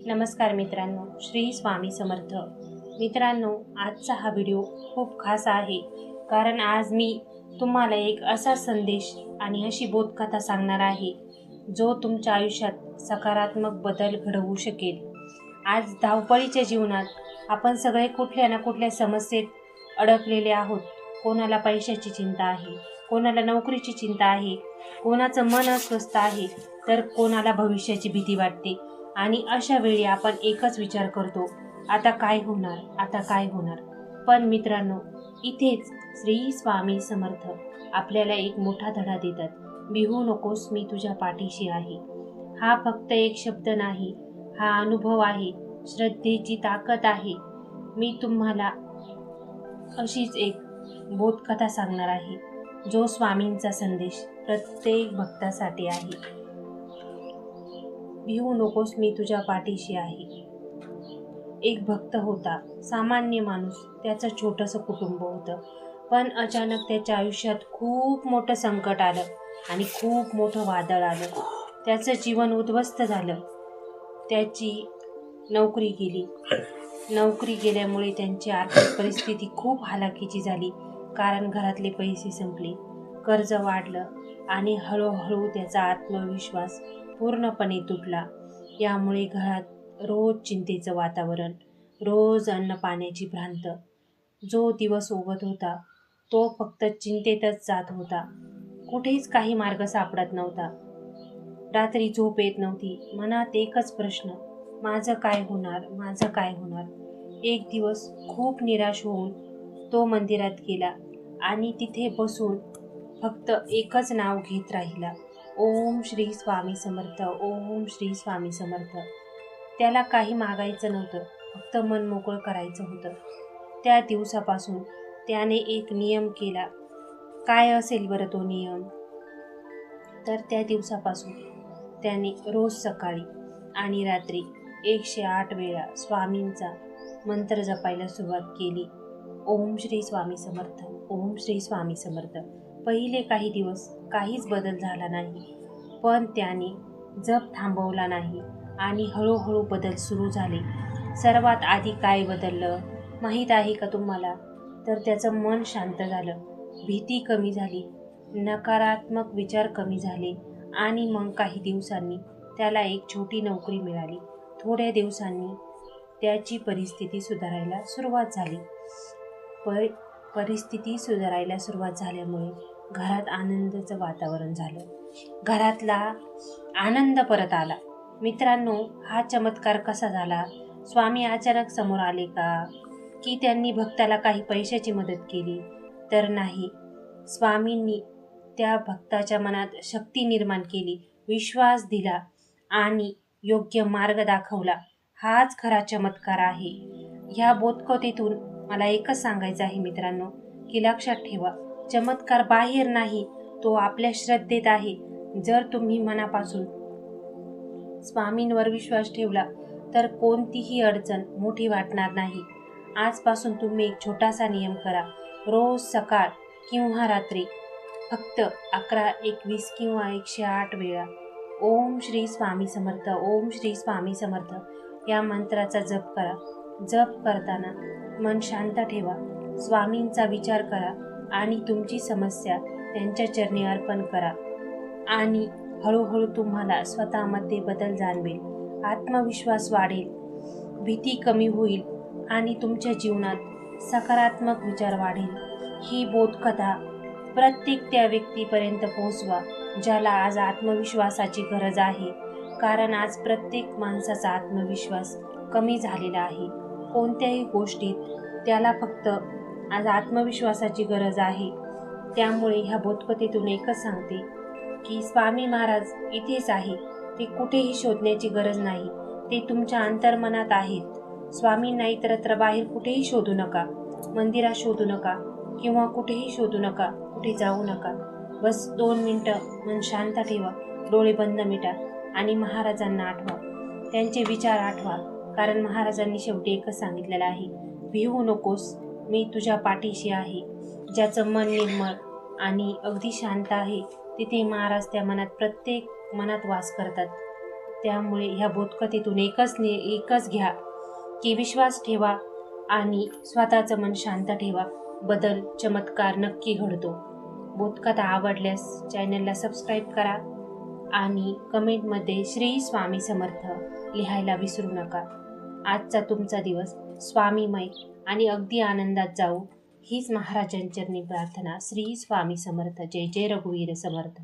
नमस्कार मित्रांनो, श्री स्वामी समर्थ. मित्रांनो, आजचा हा व्हिडिओ खूप खास आहे, कारण आज मी तुम्हाला एक असा संदेश आणि अशी बोधकथा सांगणार आहे जो तुमच्या आयुष्यात सकारात्मक बदल घडवू शकेल. आज धावपळीच्या जीवनात आपण सगळे कुठल्या ना कुठल्या समस्येत अडकलेले आहोत. कोणाला पैशाची चिंता आहे, कोणाला नोकरीची चिंता आहे, कोणाचं मन अस्वस्थ आहे, तर कोणाला भविष्याची भीती वाटते. आणि अशा वेळी आपण एकच विचार करतो, आता काय होणार, आता काय होणार. पण मित्रांनो, इथेच श्री स्वामी समर्थ आपल्याला एक मोठा धडा देतात. भिवू नकोस, मी तुझ्या पाठीशी आहे. हा फक्त एक शब्द नाही, हा अनुभव आहे, श्रद्धेची ताकद आहे. मी तुम्हाला अशीच एक बोधकथा सांगणार आहे, जो स्वामींचा संदेश प्रत्येक भक्तासाठी आहे. भिवू नकोस, मी तुझ्या पाठीशी आहे. एक भक्त होता, सामान्य माणूस. त्याचं छोटंसं कुटुंब होतं, पण अचानक त्याच्या आयुष्यात खूप मोठं संकट आलं आणि खूप मोठं वादळ आलं. त्याचं जीवन उद्ध्वस्त झालं. त्याची नोकरी गेली. नोकरी गेल्यामुळे त्यांची आर्थिक परिस्थिती खूप हालाकीची झाली, कारण घरातले पैसे संपले, कर्ज वाढलं आणि हळूहळू त्याचा आत्मविश्वास पूर्णपणे तुटला. यामुळे घरात रोज चिंतेचं वातावरण, रोज अन्न पाण्याची भ्रांत. जो दिवस उगत होता तो फक्त चिंतेतच जात होता. कुठेच काही मार्ग सापडत नव्हता. रात्री झोप येत नव्हती. मनात एकच प्रश्न, माझं काय होणार, माझं काय होणार. एक दिवस खूप निराश होऊन तो मंदिरात गेला आणि तिथे बसून फक्त एकच नाव घेत राहिला, ओम श्री स्वामी समर्थ, ओम श्री स्वामी समर्थ. त्याला काही मागायचं नव्हतं, फक्त मन मोकळं करायचं होतं. त्या दिवसापासून त्याने एक नियम केला. काय असेल बरं तो नियम? तर त्या दिवसापासून त्याने रोज सकाळी आणि रात्री 108 वेळा स्वामींचा मंत्र जपायला सुरुवात केली. ओम श्री स्वामी समर्थ, ओम श्री स्वामी समर्थ. पहिले काही दिवस काहीच बदल झाला नाही, पण त्याने जप थांबवला नाही आणि हळूहळू बदल सुरू झाले. सर्वात आधी काय बदललं माहीत आहे का तुम्हाला? तर त्याचं मन शांत झालं, भीती कमी झाली, नकारात्मक विचार कमी झाले आणि मग काही दिवसांनी त्याला एक छोटी नोकरी मिळाली. थोड्या दिवसांनी त्याची परिस्थिती सुधारायला सुरुवात झाली. परिस्थिती सुधारायला सुरुवात झाल्यामुळे घरात आनंदाचं वातावरण झालं. घरातला आनंद परत आला. मित्रांनो, हा चमत्कार कसा झाला? स्वामी अचानक समोर आले का? की त्यांनी भक्ताला काही पैशाची मदत केली? तर नाही. स्वामींनी त्या भक्ताच्या मनात शक्ती निर्माण केली, विश्वास दिला आणि योग्य मार्ग दाखवला. हाच खरा चमत्कार आहे. ह्या बोधकथेतून मला एकच सांगायचं आहे मित्रांनो, की लक्षात ठेवा, चमत्कार बाहेर नाही, तो आपल्या श्रद्धेत आहे. जर तुम्ही मनापासून स्वामींवर विश्वास ठेवला तर कोणतीही अडचण मोठी वाटणार नाही. आजपासून तुम्ही एक छोटासा नियम करा. रोज सकाळ किंवा रात्री फक्त 11, 21 किंवा 108 वेळा ओम श्री स्वामी समर्थ, ओम श्री स्वामी समर्थ या मंत्राचा जप करा. जप करताना मन शांत ठेवा, स्वामींचा विचार करा आणि तुमची समस्या त्यांच्या चरणी अर्पण करा. आणि हळूहळू तुम्हाला स्वतःमध्ये बदल जाणवेल, आत्मविश्वास वाढेल, भीती कमी होईल आणि तुमच्या जीवनात सकारात्मक विचार वाढेल. ही बोधकथा प्रत्येक त्या व्यक्तीपर्यंत पोहोचवा ज्याला आज आत्मविश्वासाची गरज आहे, कारण आज प्रत्येक माणसाचा आत्मविश्वास कमी झालेला आहे. कोणत्याही गोष्टीत त्याला फक्त आज आत्मविश्वासाची गरज आहे. त्यामुळे ह्या बोधकथेतून एकच सांगते की स्वामी महाराज इथेच आहे. ते कुठेही शोधण्याची गरज नाही, ते तुमच्या अंतर्मनात आहेत. स्वामींना इतरत्र बाहेर कुठेही शोधू नका, मंदिरात शोधू नका किंवा कुठेही शोधू नका, कुठे जाऊ नका. बस 2 मिनटं मन शांत ठेवा, डोळे बंद मिटा आणि महाराजांना आठवा, त्यांचे विचार आठवा. कारण महाराजांनी शेवटी एकच सांगितलेलं आहे, भिवू नकोस, मी तुझ्या पाठीशी आहे. ज्याचं मन निर्मळ आणि अगदी शांत आहे, तिथे महाराज त्या प्रत्येक मनात वास करतात. त्यामुळे ह्या बोधकथेतून एकच घ्या की विश्वास ठेवा आणि स्वतःचं मन शांत ठेवा. बदल, चमत्कार नक्की घडतो. बोधकथा आवडल्यास चॅनलला सबस्क्राईब करा आणि कमेंटमध्ये श्री स्वामी समर्थ लिहायला विसरू नका. आजचा तुमचा दिवस स्वामीमय आणि अगदी आनंदात जाऊ हीच महाराजांचरणी प्रार्थना. श्री स्वामी समर्थ. जय जय रघुवीर समर्थ.